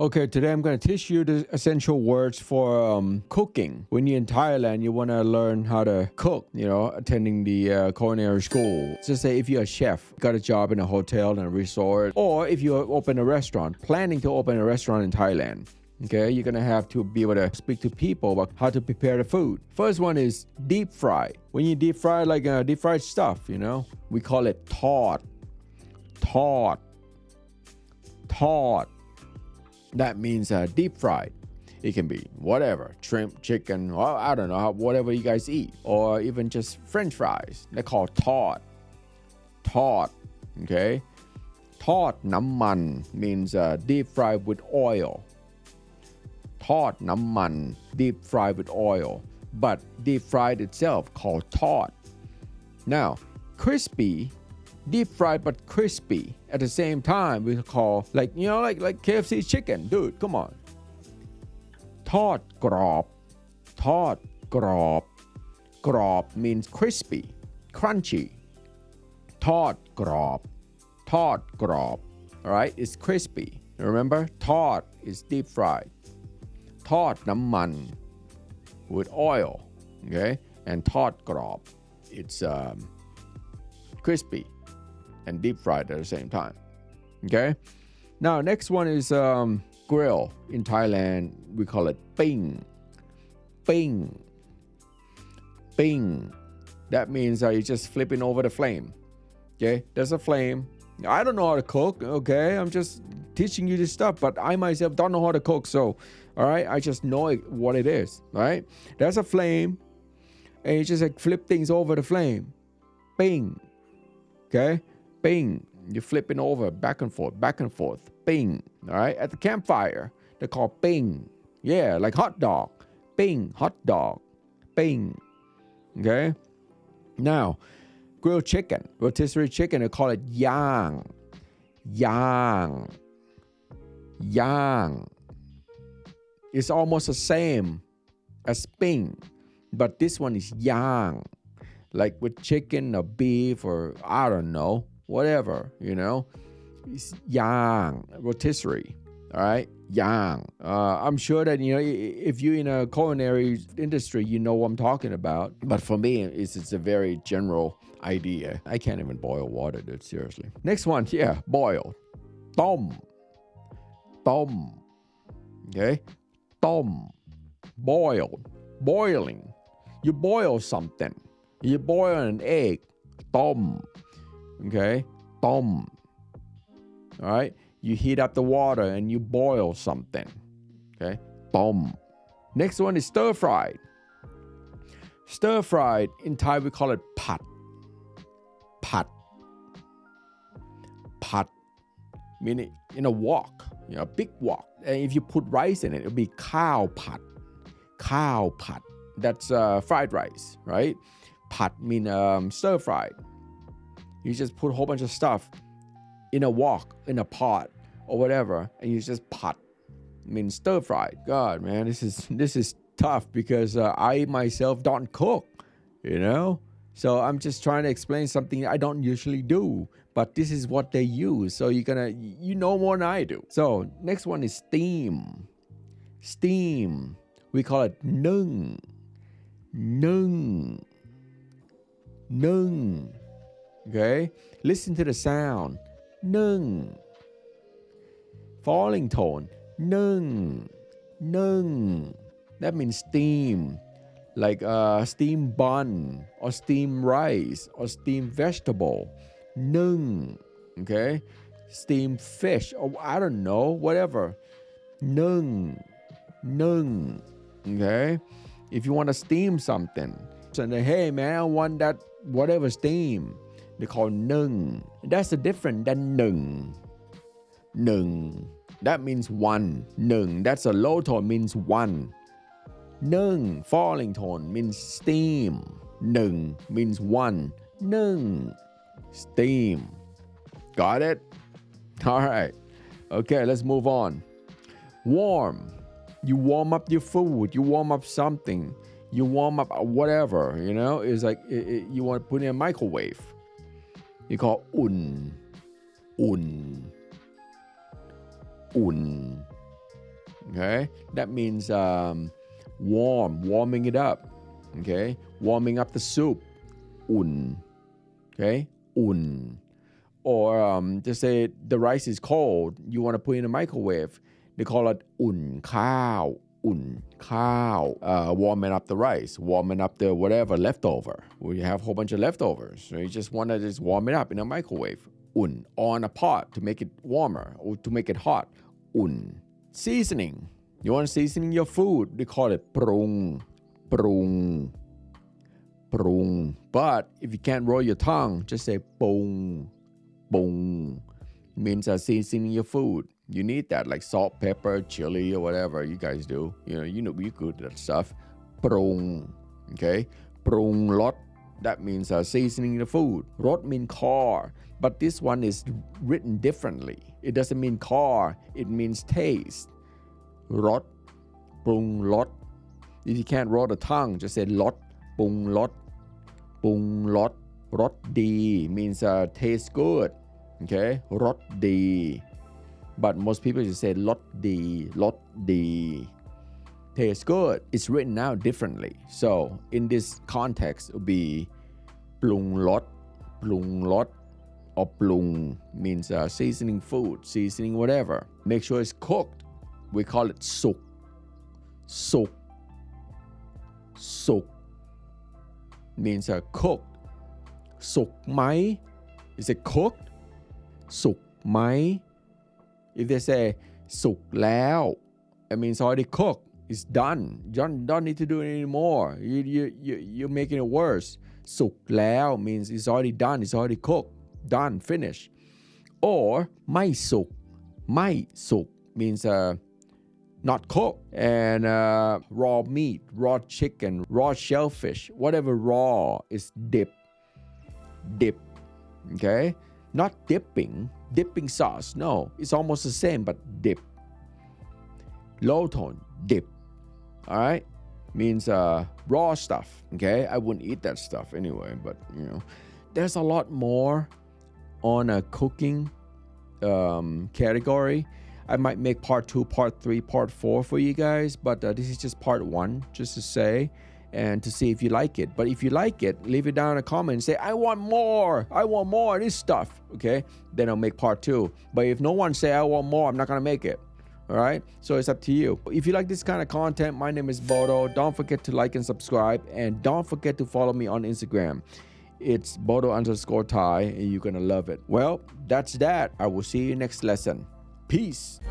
Okay, today I'm going to teach you the essential words for cooking. When you're in Thailand, you want to learn how to cook, attending the culinary school. Just say if you're a chef, got a job in a hotel and a resort, or if you open a restaurant, planning to open a restaurant in Thailand. Okay, you're going to have to be able to speak to people about how to prepare the food. First one is deep fry. When you deep fry, like deep fried stuff, we call it taught. That means deep fried. It can be whatever, shrimp, chicken, or I don't know, whatever you guys eat. Or even just French fries. They're called taught. Okay? Taught namman means deep fried with oil. Taught namman, deep fried with oil. But deep fried itself called taught. Now, crispy, deep fried but crispy at the same time, we call like KFC chicken. Dude, come on. Taught grob. Grob means crispy, crunchy. Taught grob. All right, it's crispy. Remember, taught is deep fried. Taught namman with oil, okay? And taught grob, it's crispy and deep fried at the same time. Okay. Now next one is grill. In Thailand we call it ping. That means you're just flipping over the flame. Okay, there's a flame. I don't know how to cook. Okay, I'm just teaching you this stuff, but I myself don't know how to cook. So all right, I just know what it is. Right, there's a flame and you just flip things over the flame. Ping. Okay, ping. You're flipping over back and forth. Ping. All right. At the campfire, they call ping. Yeah, like hot dog. Ping, hot dog. Ping. Okay. Now, grilled chicken, rotisserie chicken, they call it yang. It's almost the same as ping, but this one is yang. Like with chicken or beef or I don't know, whatever, it's yang, rotisserie, all right, yang. I'm sure that, if you're in a culinary industry, you know what I'm talking about. But for me, it's a very general idea. I can't even boil water, dude, seriously. Next one, boil. Tom. Okay, tom. Boiling. You boil something. You boil an egg, tom, okay, tom, all right? You heat up the water and you boil something, okay, tom. Next one is stir-fried. Stir-fried, in Thai we call it pat, meaning in a wok, a big wok. And if you put rice in it, it'll be cow pat. That's fried rice, right? Pat mean stir fried. You just put a whole bunch of stuff in a wok, in a pot, or whatever, and you just pat. Means stir fried. God, man, this is tough because I myself don't cook, So I'm just trying to explain something I don't usually do, but this is what they use. So you know more than I do. So next one is steam. We call it nung. Okay, listen to the sound. Nung. Falling tone. Nung. That means steam, like steam bun or steam rice or steam vegetable. Nung. Okay, steam fish or I don't know, whatever. Nung. Okay, if you want to steam something, so hey man, I want that whatever steam. They call nung. That's the difference than nung. That means one. Nung. That's a low tone, means one. Nung, falling tone, means steam. Nung means one. Nung, steam. Got it? All right. Okay, let's move on. Warm. You warm up your food. You warm up something. You warm up whatever, It's like you want to put in a microwave. You call un. Okay, that means warming it up. Okay, warming up the soup. Un. Okay, un. Or just say the rice is cold, you want to put it in the microwave. They call it un khao. Un khao. Warming up the rice, warming up the whatever leftover. We have a whole bunch of leftovers. So you just want to just warm it up in a microwave. Un. On a pot to make it warmer or to make it hot. Un. Seasoning. You want seasoning your food, they call it prung. Prung. Prung. But if you can't roll your tongue, just say pung. Pung. Means seasoning your food. You need that, like salt, pepper, chili, or whatever you guys do. You know you're good at that stuff. Prung. Okay? Prung lot. That means seasoning the food. Rot means car. But this one is written differently. It doesn't mean car. It means taste. Rot. Prung lot. If you can't roll the tongue, just say lot. Prung lot. Prung lot. Rot di means tastes good. Okay? Rot di. But most people just say lot di. Tastes good. It's written out differently. So in this context, it would be plung lot, or plung means seasoning food, seasoning whatever. Make sure it's cooked. We call it suk. Suk. Suk means cooked. Suk mai. Is it cooked? Suk mai. If they say suk lao, it means already cooked. It's done. You don't need to do it anymore. You're making it worse. Suk lao means it's already done. It's already cooked. Done. Finished. Or mai suk. Mai suk means not cooked. And raw meat, raw chicken, raw shellfish, whatever raw is dip. Okay? Not dipping sauce. No, it's almost the same, but dip. Low tone, dip. All right? Means raw stuff. Okay? I wouldn't eat that stuff anyway, but there's a lot more on a cooking category. I might make part 2, part 3, part 4 for you guys, but this is just part 1, just to say and to see if you like it. But if you like it, leave it down in a comment and say, I want more of this stuff. Okay? Then I'll make part 2. But if no one say I want more, I'm not going to make it. All right? So it's up to you. If you like this kind of content, my name is Bodo. Don't forget to like and subscribe. And don't forget to follow me on Instagram. It's Bodo_Thai, and you're going to love it. Well, that's that. I will see you next lesson. Peace.